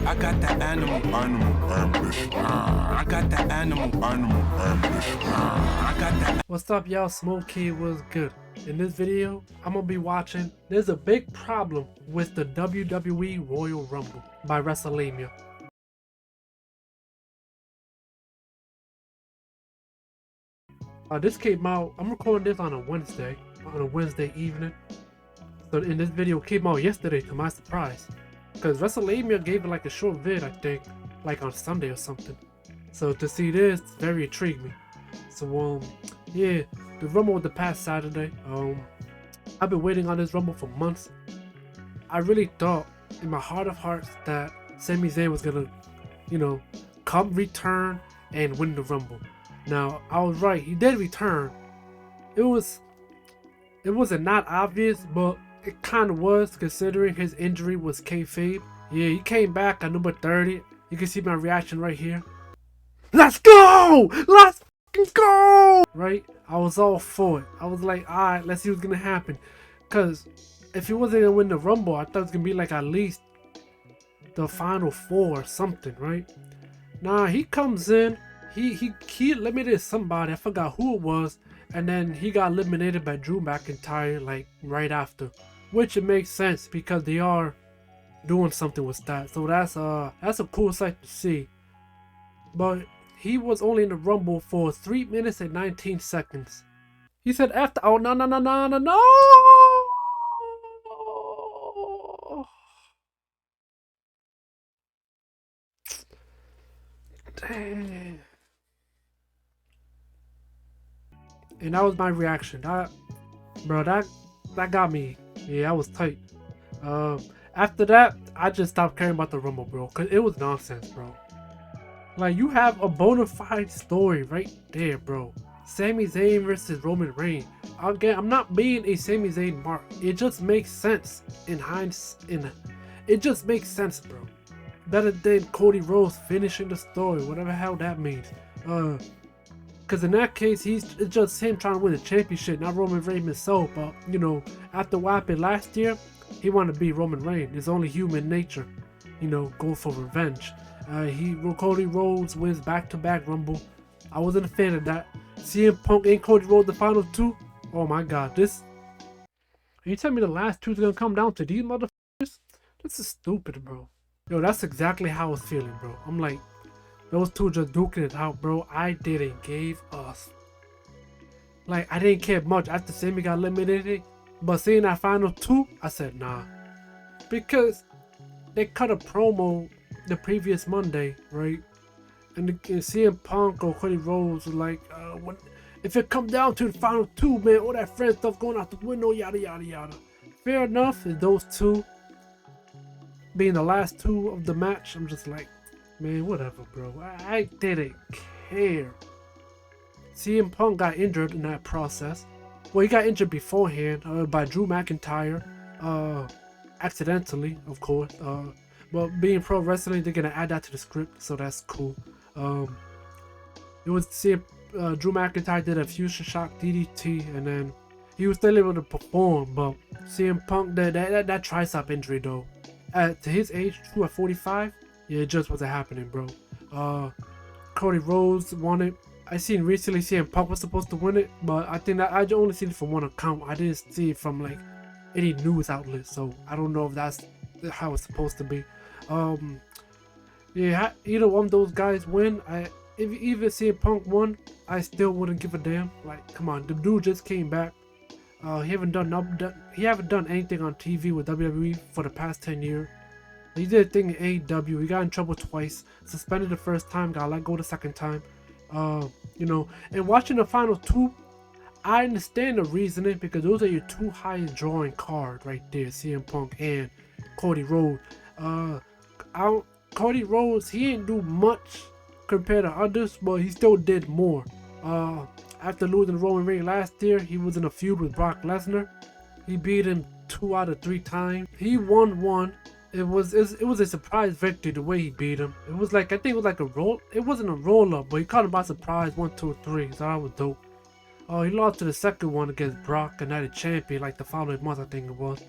I got that animal ambition. I got that animal ambition. I got that. What's up, y'all? Smoak was good. In this video, I'm gonna be watching. There's a big problem with the WWE Royal Rumble by WrestleLamia. This came out. I'm recording this on a Wednesday evening. So in this video came out yesterday to my surprise, because WrestleLamia gave it like a short vid, I think, like on Sunday or something. So to see this very intrigued me. So yeah, the Rumble was the past Saturday. I've been waiting on this Rumble for months. I really thought in my heart of hearts that Sami Zayn was gonna, come return and win the Rumble. Now I was right. He did return. It wasn't not obvious, but it kind of was, considering his injury was kayfabe. Yeah, he came back at number 30. You can see my reaction right here. Let's go! Let's go! Right? I was all for it. I was like, alright, let's see what's gonna happen. Because if he wasn't gonna win the Rumble, I thought it was gonna be like at least the final 4 or something, right? Nah, he comes in. He eliminated somebody. I forgot who it was. And then he got eliminated by Drew McIntyre like right after. Which it makes sense because they are doing something with that. So that's a cool sight to see. But he was only in the Rumble for 3 minutes and 19 seconds. He said after, oh no. Dang. And that was my reaction. That got me. Yeah, I was tight. After that, I just stopped caring about the Rumble, bro, cause it was nonsense, bro. Like, you have a bona fide story right there, bro. Sami Zayn versus Roman Reigns. Again, I'm not being a Sami Zayn mark. It just makes sense in hindsight. It just makes sense, bro. Better than Cody Rhodes finishing the story, whatever the hell that means. Because in that case, it's just him trying to win the championship, not Roman Reigns himself. But, after what happened last year, he wanted to be Roman Reigns. It's only human nature, go for revenge. Cody Rhodes wins back-to-back Rumble. I wasn't a fan of that. CM Punk and Cody Rhodes the final 2. Oh my god, this. You tell me the last 2 is gonna come down to these motherfuckers? This is stupid, bro. Yo, that's exactly how I was feeling, bro. I'm like, those 2 just duking it out, bro. I didn't give us. Like, I didn't care much after Sami got eliminated. But seeing that final 2, I said, nah. Because they cut a promo the previous Monday, right? And CM Punk or Cody Rhodes was like, if it comes down to the final 2, man, all that friend stuff going out the window, yada, yada, yada. Fair enough, is those 2 being the last 2 of the match, I'm just like, man, whatever, bro. I didn't care. CM Punk got injured in that process. Well, he got injured beforehand by Drew McIntyre. Accidentally, of course. But being pro wrestling, they're gonna add that to the script, so that's cool. It was Drew McIntyre did a fusion shock DDT, and then he was still able to perform. But CM Punk that tricep injury though, to his age, at 45. Yeah, it just wasn't happening, bro. Cody Rhodes won it. I seen recently CM Punk was supposed to win it, but I think that I only seen it from one account. I didn't see it from like any news outlet, so I don't know if that's how it's supposed to be. Yeah, either one of those guys win. If even CM Punk won, I still wouldn't give a damn. Like, come on, the dude just came back. He haven't done anything on TV with WWE for the past 10 years. He did a thing in AEW. He got in trouble twice. Suspended the first time. Got let go the second time. And watching the final 2, I understand the reasoning because those are your 2 highest drawing cards right there, CM Punk and Cody Rhodes. Cody Rhodes, he didn't do much compared to others, but he still did more. After losing Roman Reigns last year, he was in a feud with Brock Lesnar. He beat him 2 out of 3 times. He won 1. It was a surprise victory the way he beat him. It was like, I think it was like a roll. It wasn't a roll up, but he caught him by surprise 1, 2, 3. So that was dope. He lost to the second one against Brock, and United Champion, like the following month, I think it was.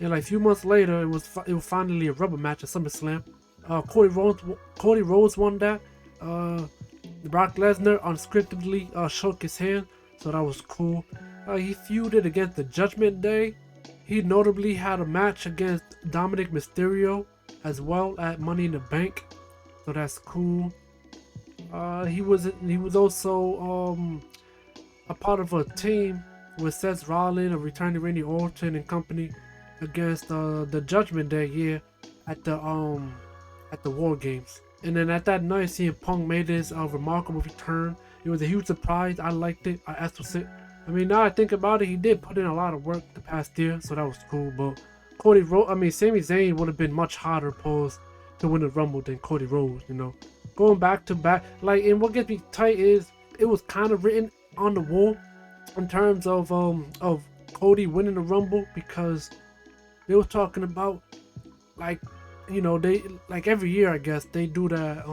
And like a few months later, it was finally a rubber match at SummerSlam. Cody Rhodes won that. Brock Lesnar unscriptedly shook his hand, so that was cool. He feuded against the Judgment Day. He notably had a match against Dominic Mysterio as well at Money in the Bank, so that's cool. He was also a part of a team with Seth Rollins, a returning Randy Orton and company against the Judgment Day, yeah, at the War Games. And then at that night, CM Punk made his remarkable return. It was a huge surprise. I liked it. I asked it. I mean, now I think about it, he did put in a lot of work the past year, so that was cool. But Sami Zayn would have been much harder posed to win the Rumble than Cody Rhodes. You know, going back to back, like, and what gets me tight is it was kind of written on the wall in terms of Cody winning the Rumble, because they were talking about, like, you know, they, like, every year I guess they do that.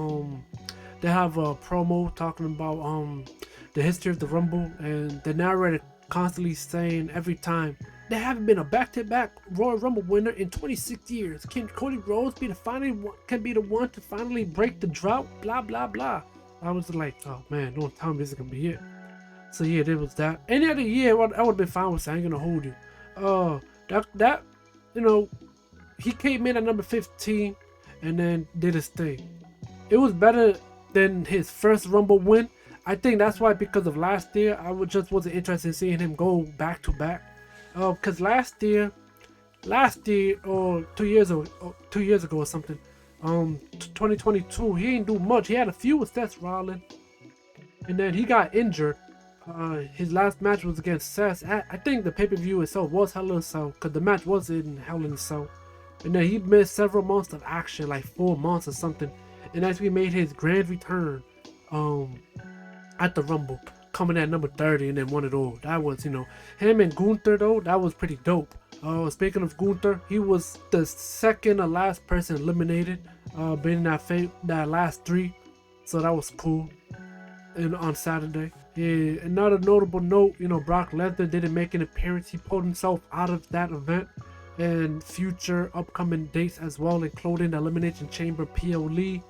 They have a promo talking about the history of the Rumble, and the narrator constantly saying every time there haven't been a back-to-back Royal Rumble winner in 26 years. Can Cody Rhodes be the one to finally break the drought? Blah blah blah. I was like, oh man, don't tell me this is gonna be it. So yeah, there was that. Any other year, I would have been fine with saying, I ain't gonna hold you. That you know, he came in at number 15 and then did his thing. It was better than his first Rumble win. I think that's why, because of last year, just wasn't interested in seeing him go back to back. Because last year or 2 years ago or something, 2022, he ain't do much. He had a few with Seth Rollins, and then he got injured. His last match was against Seth. I think the pay-per-view itself was Hell in a Cell, because the match was in Hell in a Cell. And then he missed several months of action, like 4 months or something. And as we made his grand return at the Rumble, coming at number 30 and then won it all. That was, you know, him and Gunther though, that was pretty dope. Speaking of Gunther, he was the second or last person eliminated, being that last 3. So that was cool. And on Saturday. Yeah, another notable note, you know, Brock Lesnar didn't make an appearance. He pulled himself out of that event and future upcoming dates as well, including the Elimination Chamber PLE,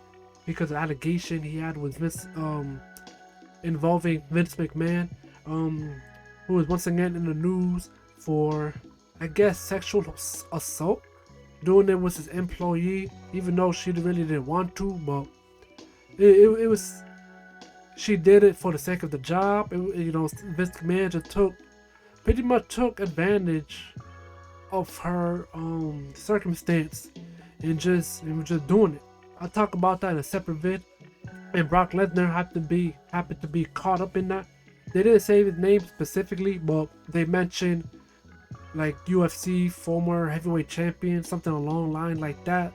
because of allegation he had with involving Vince McMahon, who was once again in the news for, I guess, sexual assault, doing it with his employee, even though she really didn't want to, but it was, she did it for the sake of the job. You know, Vince McMahon just pretty much took advantage of her circumstance and was just doing it. I'll talk about that in a separate vid. And Brock Lesnar happened to be caught up in that. They didn't say his name specifically, but they mentioned like UFC former heavyweight champion, something along the line like that.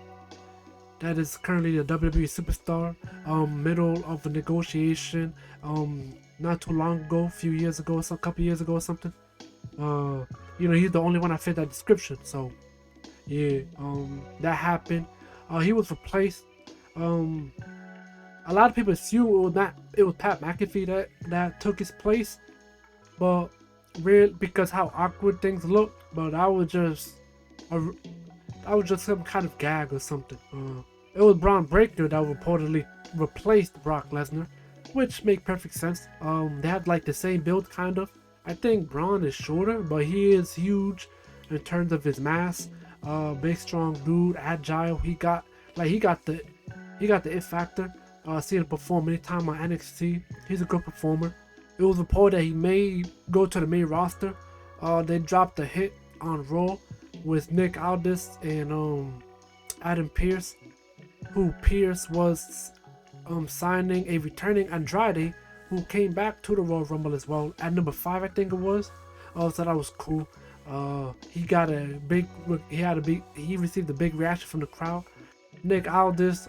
That is currently a WWE superstar. Middle of a negotiation. Not too long ago, a couple years ago or something. You know, he's the only one that fit that description. So yeah, that happened. He was replaced. A lot of people assume it was Pat McAfee that took his place, but because how awkward things looked. But I was just some kind of gag or something. It was Braun Breaker that reportedly replaced Brock Lesnar, which make perfect sense. They had like the same build kind of. I think Braun is shorter, but he is huge in terms of his mass. Big, strong dude, agile. He got the it factor. Seen him perform many times on NXT. He's a good performer. It was reported that he may go to the main roster. They dropped a hit on Raw with Nick Aldis and Adam Pearce, who Pearce was signing a returning Andrade, who came back to the Royal Rumble as well at number 5, I think it was. So that was cool. He received a big reaction from the crowd. Nick Aldis,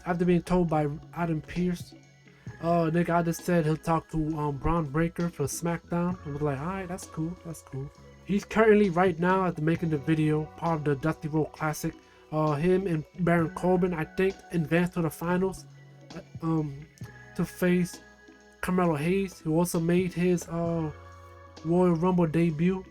after being told by Adam Pearce, Nick Aldis said he'll talk to Braun Breaker for SmackDown. I was like, alright, that's cool. He's currently right now after making the video part of the Dusty Road Classic. Him and Baron Corbin, I think, advanced to the finals to face Carmelo Hayes, who also made his Royal Rumble debut.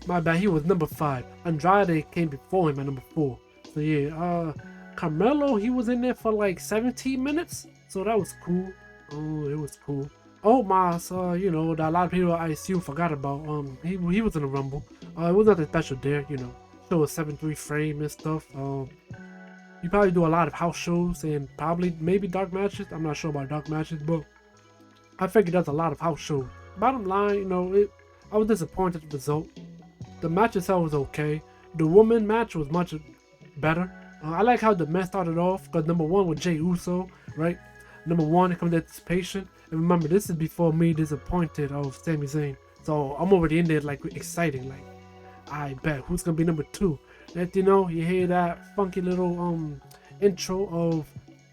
My bad, he was number 5. Andrade came before him at number 4. So yeah, Carmelo, he was in there for like 17 minutes, so that was cool. Oh, it was cool. Oh, Mas, you know, that a lot of people I assume forgot about. He was in the Rumble. It was nothing special there, you know. Show a 7-3 frame and stuff. You probably do a lot of house shows and probably maybe dark matches. I'm not sure about dark matches, but I figured that's a lot of house shows. Bottom line, you know, I was disappointed with the result. The match itself was okay. The woman match was much better. I like how the men started off because number one with Jey Uso, right? Number one, it comes to anticipation. And remember, this is before me disappointed of Sami Zayn. So I'm already in there like exciting, like I bet who's gonna be number two. And you know, you hear that funky little intro of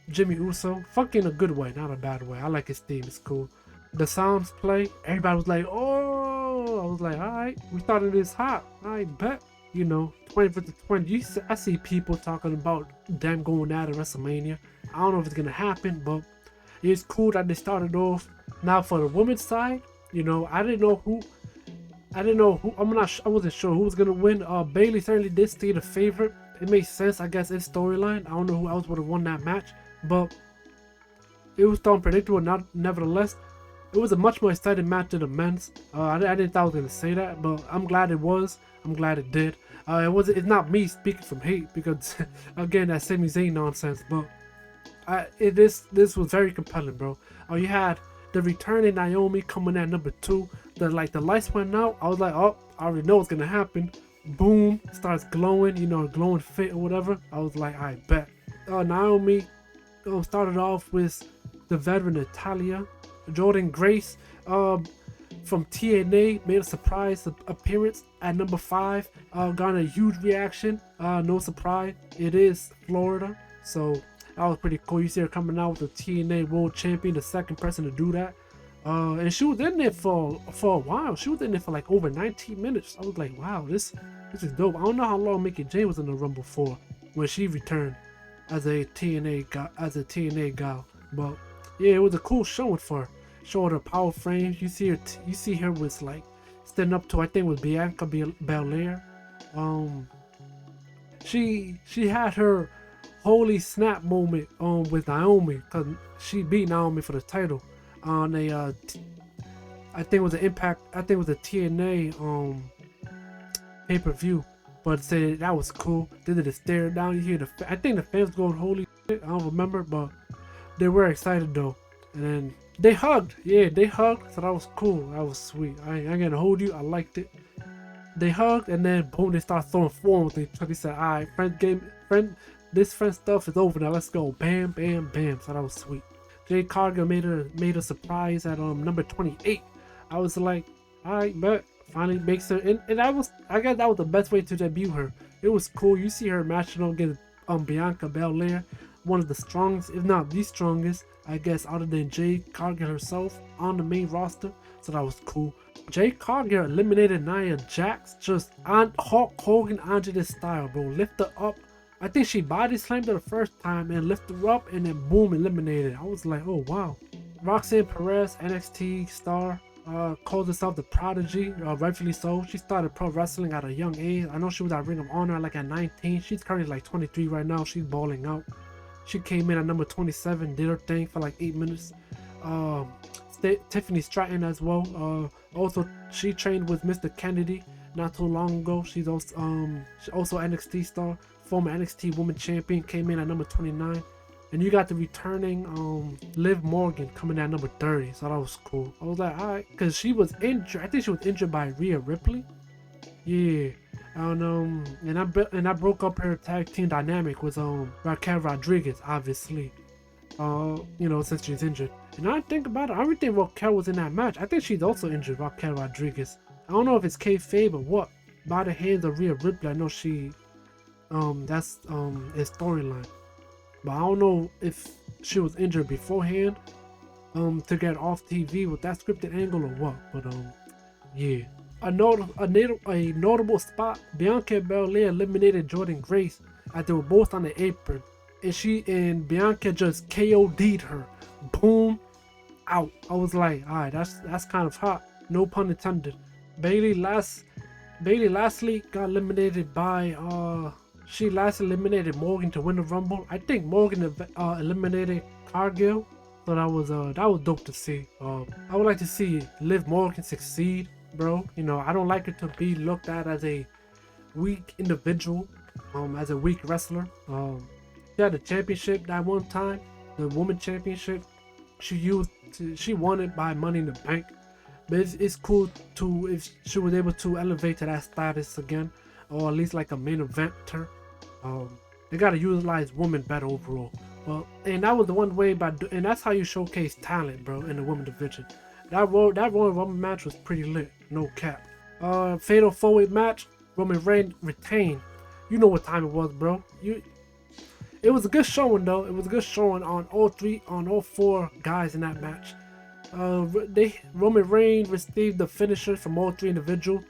Jimmy Uso. Funky in a good way, not a bad way. I like his theme, it's cool. The sounds play, everybody was like, oh, I was like, alright, we started this hot, I bet. You know, 20 versus 20. I see people talking about them going out of WrestleMania. I don't know if it's gonna happen, but it's cool that they started off. Now for the women's side, you know, I didn't know who. I wasn't sure who was gonna win. Bailey certainly did stay the favorite. It makes sense, I guess, in storyline. I don't know who else would have won that match, but it was still unpredictable. Nevertheless, it was a much more exciting match than the men's. I didn't thought I was gonna say that, but I'm glad it was. I'm glad it did. It's not me speaking from hate because again, that Sami Zayn nonsense. But this was very compelling, bro. You had the returning Naomi coming at number 2. The lights went out. I was like, oh, I already know what's gonna happen. Boom, starts glowing, you know, glowing fit or whatever. I was like, I bet. Naomi started off with the veteran Natalia. Jordan Grace from TNA made a surprise appearance at number 5. Got a huge reaction. No surprise, it is Florida, so that was pretty cool. You see her coming out with the TNA World Champion, the second person to do that. And she was in there for a while. She was in there for like over 19 minutes. I was like, wow, this is dope. I don't know how long Mickie James was in the Rumble for when she returned as a TNA gal, but yeah, it was a cool showing for her. Showed her power frames. You see her was like standing up to, I think it was Bianca Belair. She had her holy snap moment with Naomi because she beat Naomi for the title on a I think it was an Impact. I think it was a TNA pay-per-view. But said that was cool. They did a stare down. You hear I think the fans going holy shit. I don't remember, but they were excited though. And then they hugged. Yeah, they hugged. So that was cool. That was sweet. I ain't gonna hold you. I liked it. They hugged and then boom, they start throwing forms. They said, alright, this friend stuff is over now. Let's go. Bam, bam, bam. So that was sweet. Jade Cargill made a surprise at number 28. I was like, alright, but finally makes her, and I guess that was the best way to debut her. It was cool. You see her matching up against Bianca Belair, one of the strongest, if not the strongest, I guess, other than Jade Cargill herself on the main roster. So that was cool. Jade Cargill eliminated Nia Jax just on Hulk Hogan Andre style, bro. Lift her up. I think she body slammed her the first time and lifted her up and then boom, eliminated. I was like, oh wow. Roxanne Perez, NXT star, calls herself the Prodigy, rightfully so. She started pro wrestling at a young age. I know she was at Ring of Honor like at 19. She's currently like 23 right now. She's balling out. She came in at number 27, did her thing for like 8 minutes. Tiffany Stratton as well. Also, she trained with Mr. Kennedy not too long ago. She's also NXT star, former NXT Women Champion, came in at number 29. And you got the returning Liv Morgan coming at number 30, so that was cool. I was like, alright, because she was injured. I think she was injured by Rhea Ripley. Yeah, and I broke up her tag team dynamic with Raquel Rodriguez, obviously. Since she's injured. And I think about it, I really think Raquel was in that match. I think she's also injured, Raquel Rodriguez. I don't know if it's kayfabe or what. By the hands of Rhea Ripley, I know she, that's his storyline. But I don't know if she was injured beforehand to get off TV with that scripted angle or what. But yeah. A notable spot, Bianca Belair eliminated Jordan Grace as they were both on the apron. And Bianca just KO'd her. Boom, out. I was like, alright, that's kind of hot. No pun intended. Bailey lastly got eliminated by She last eliminated Morgan to win the Rumble. I think Morgan eliminated Cargill, so that was dope to see. I would like to see Liv Morgan succeed, bro. You know, I don't like her to be looked at as a weak individual, as a weak wrestler. She had the championship that one time, the woman championship. She won it by Money in the Bank. But it's cool to if she was able to elevate to that status again, or at least like a main eventer. They gotta utilize women better overall. Well, and that was the one way and that's how you showcase talent, bro, in the women division. That Royal Rumble match was pretty lit, no cap. Fatal 4-way match, Roman Reigns retained. You know what time it was, bro. It was a good showing though. It was a good showing on all four guys in that match. Roman Reigns received the finisher from all three individuals.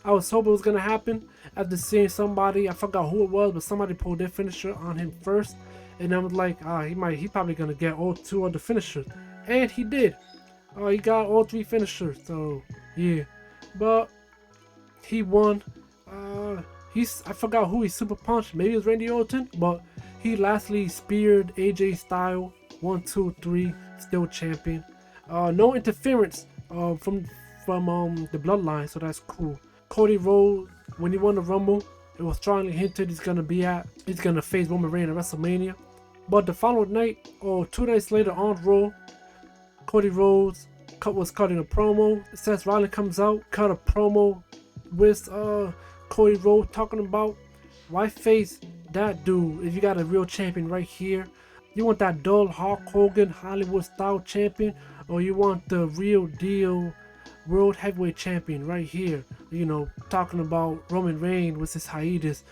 I was hoping it was gonna happen after seeing somebody, I forgot who it was, but somebody pulled their finisher on him first, and I was like, he probably gonna get all two of the finishers, and he did. He got all three finishers, so yeah. But he won. I forgot who he super punched. Maybe it was Randy Orton, but he lastly speared AJ Styles. 1, 2, 3, still champion. No interference from the bloodline, so that's cool. Cody Rhodes, when he won the Rumble, it was strongly hinted he's gonna face Roman Reigns at WrestleMania. But the following night, or 2 days later on Raw, Cody Rhodes was cutting a promo. Seth Rollins comes out, cut a promo with Cody Rhodes talking about why face that dude if you got a real champion right here. You want that dull Hulk Hogan Hollywood style champion, or you want the real deal World Heavyweight Champion right here? You know, talking about Roman Reigns with his hiatus,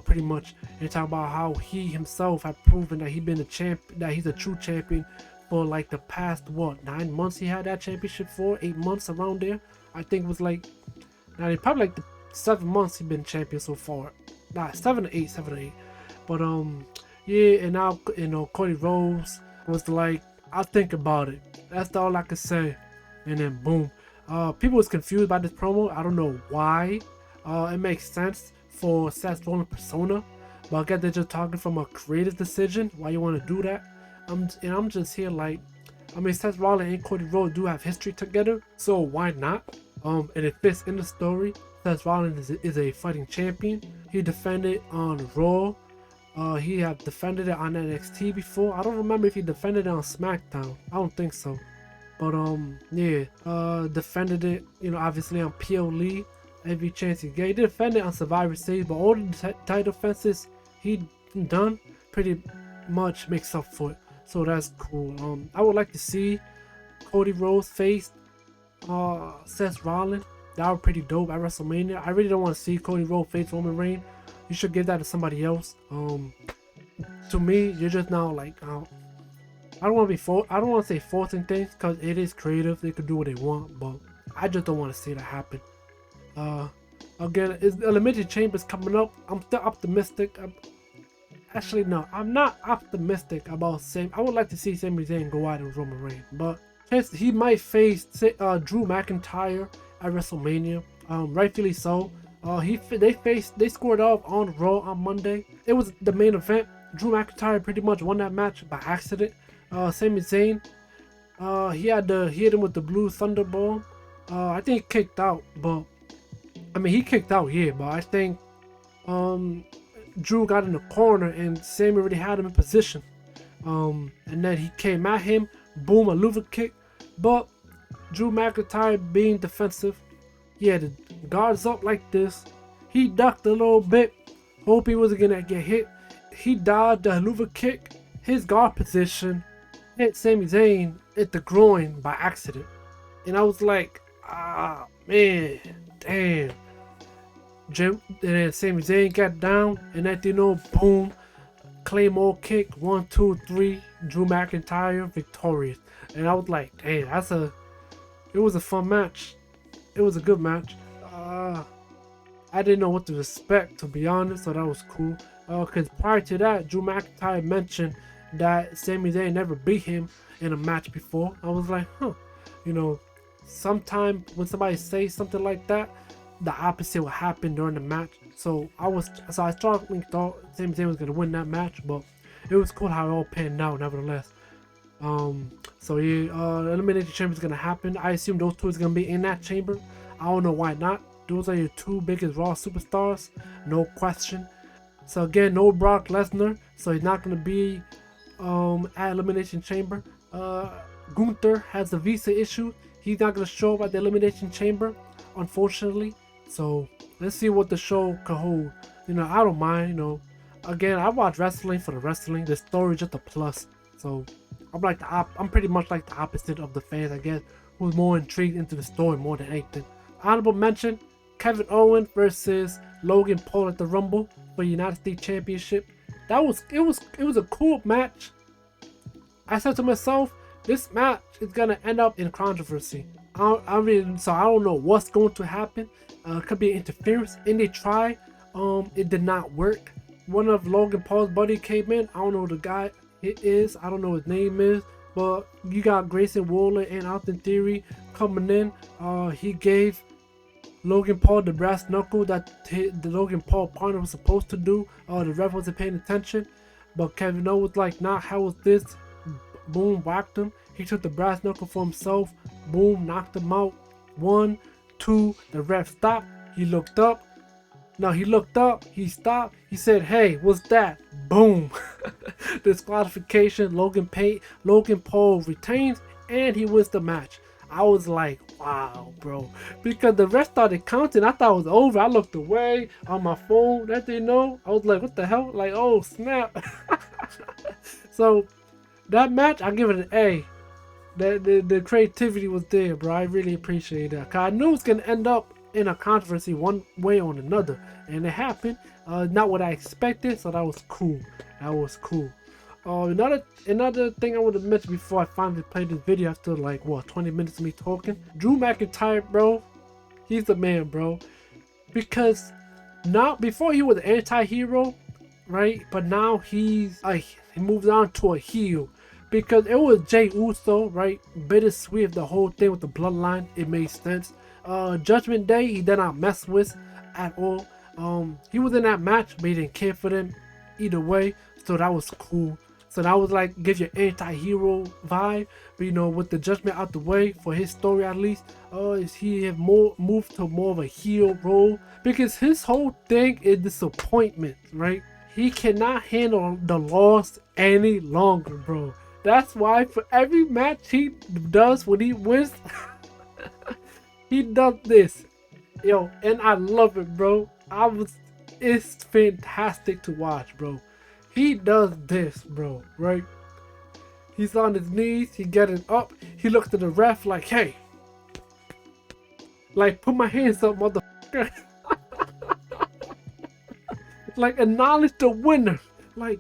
pretty much, and talking about how he himself had proven that he's a true champion for like the past 9 months he had that championship for, 8 months around there. I think it was like, probably like the 7 months he's been champion so far. 7 to 8. But yeah, and now Cody Rhodes was like, I'll think about it. That's all I could say, and then boom. People was confused by this promo. I don't know why. It makes sense for Seth Rollins' persona, but I guess they're just talking from a creative decision why you want to do that. I'm just here like, Seth Rollins and Cody Rhodes do have history together, so why not? And it fits in the story. Seth Rollins is a fighting champion. He defended on Raw. He had defended it on NXT before. I don't remember if he defended it on SmackDown. I don't think so. But yeah, defended it, obviously on PLE every chance he get. He defended on Survivor Series, but all the title defenses he done pretty much makes up for it. So that's cool. I would like to see Cody Rhodes face Seth Rollins. That would be pretty dope at WrestleMania. I really don't want to see Cody Rhodes face Roman Reigns. You should give that to somebody else. To me, you're just now like, I don't want to say forcing things, because it is creative. They could do what they want, but I just don't want to see that happen. Again, Elimination Chamber's coming up. I'm still optimistic. Actually, no, I'm not optimistic about I would like to see Sami Zayn go out with Roman Reigns, but he might face Drew McIntyre at WrestleMania. Rightfully so. They scored off on Raw on Monday. It was the main event. Drew McIntyre pretty much won that match by accident. Sami Zayn, he hit him with the blue thunderball. I think he kicked out, but he kicked out, yeah, but I think Drew got in the corner and Sami already had him in position. And then he came at him, boom, a luva kick, but Drew McIntyre being defensive, he had the guards up like this. He ducked a little bit, hope he wasn't gonna get hit. He dodged the luva kick, his guard position, hit Sami Zayn at the groin by accident. And I was like, man, damn. And then Sami Zayn got down, and that boom, Claymore kick, 1, 2, 3, Drew McIntyre victorious. And I was like, damn, it was a fun match. It was a good match. I didn't know what to expect, to be honest, so that was cool. Because prior to that, Drew McIntyre mentioned that Sami Zayn never beat him in a match before. I was like, sometime when somebody says something like that, the opposite would happen during the match. So I strongly thought Sami Zayn was gonna win that match, but it was cool how it all panned out nevertheless. So yeah, Elimination Chamber is gonna happen. I assume those two is gonna be in that chamber. I don't know why not. Those are your two biggest Raw superstars, no question. So again, no Brock Lesnar, so he's not gonna be at Elimination Chamber. Gunther has a visa issue. He's not gonna show up at the Elimination Chamber, unfortunately. So let's see what the show could hold. You know, I don't mind. You know, again, I watch wrestling for the wrestling. The story is just a plus. So I'm pretty much like the opposite of the fans, I guess, who's more intrigued into the story more than anything. Honorable mention: Kevin Owens versus Logan Paul at the Rumble for United States Championship. It was a cool match. I said to myself, this match is gonna end up in controversy. I don't know what's going to happen. Could be interference, and they try. It did not work. One of Logan Paul's buddy came in. I don't know who the guy it is. I don't know his name is, but you got Grayson Waller and Austin Theory coming in. He gave Logan Paul the brass knuckle that the Logan Paul partner was supposed to do. The ref wasn't paying attention, but Kevin Owens was like, nah, how was this? Boom, whacked him. He took the brass knuckle for himself. Boom, knocked him out. 1, 2, the ref stopped. He looked up. No, he looked up. He stopped. He said, hey, what's that? Boom. Disqualification. Logan Paul retains, and he wins the match. I was like, wow, bro. Because the rest started counting. I thought it was over. I looked away on my phone. That didn't know. I was like, what the hell? Like, oh, snap. So, that match, I give it an A. The creativity was there, bro. I really appreciate that. Cause I knew it was gonna end up in a controversy one way or another, and it happened. Not what I expected, so that was cool. That was cool. Another thing I would have mentioned before I finally played this video after like 20 minutes of me talking. Drew McIntyre, bro, he's the man, bro. Because now before he was an anti-hero, right? But now he's like he moves on to a heel. Because it was Jey Uso, right? Bittersweet of the whole thing with the bloodline. It made sense. Judgment Day, he did not mess with at all. He was in that match, but he didn't care for them either way. So that was cool. So that was like, give you anti-hero vibe. But you know, with the Judgment out the way, for his story at least, he have moved to more of a heel role. Because his whole thing is disappointment, right? He cannot handle the loss any longer, bro. That's why for every match he does when he wins, he does this. Yo, and I love it, bro. It's fantastic to watch, bro. He does this, bro, right? He's on his knees, he getting up, he looks at the ref like, hey, like, put my hands up, motherfucker. Like, acknowledge the winner. Like,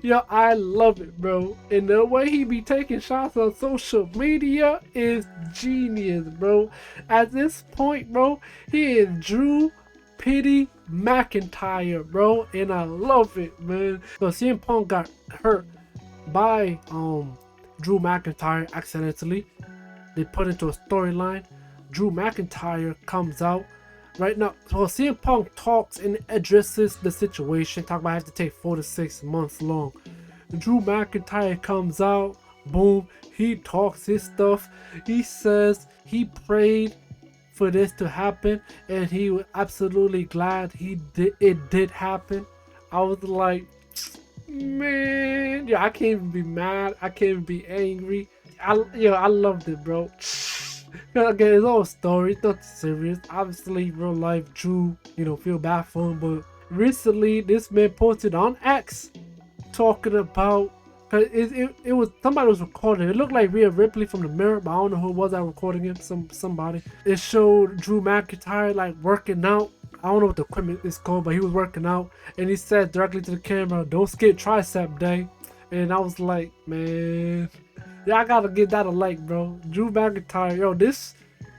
yo, I love it, bro. And the way he be taking shots on social media is genius, bro. At this point, bro, he is Drew Pity McIntyre, bro. And I love it, man. So CM Punk got hurt by Drew McIntyre accidentally. They put into a storyline. Drew McIntyre comes out. Right now, so CM Punk talks and addresses the situation. Talk about I have to take 4 to 6 months long. Drew McIntyre comes out. Boom. He talks his stuff. He says he prayed for this to happen, and he was absolutely glad it did happen. I was like, man, yeah, I can't even be mad. I can't even be angry. I loved it, bro. Again, it's all a story, it's nothing serious. Obviously, real life, Drew, feel bad for him. But recently, this man posted on X talking about, cause it was somebody was recording. It looked like Rhea Ripley from the mirror, but I don't know who was that recording him. Somebody. It showed Drew McIntyre like working out. I don't know what the equipment is called, but he was working out, and he said directly to the camera, "Don't skip tricep day." And I was like, man. Yeah, I gotta give that a like, bro. Drew McIntyre, yo,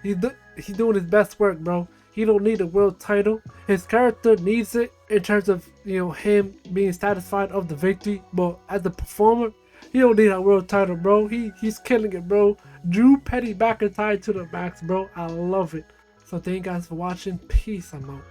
he's doing his best work, bro. He don't need a world title. His character needs it in terms of him being satisfied of the victory. But as a performer, he don't need a world title, bro. He's killing it, bro. Drew Petty McIntyre to the max, bro. I love it. So thank you guys for watching. Peace. I'm out.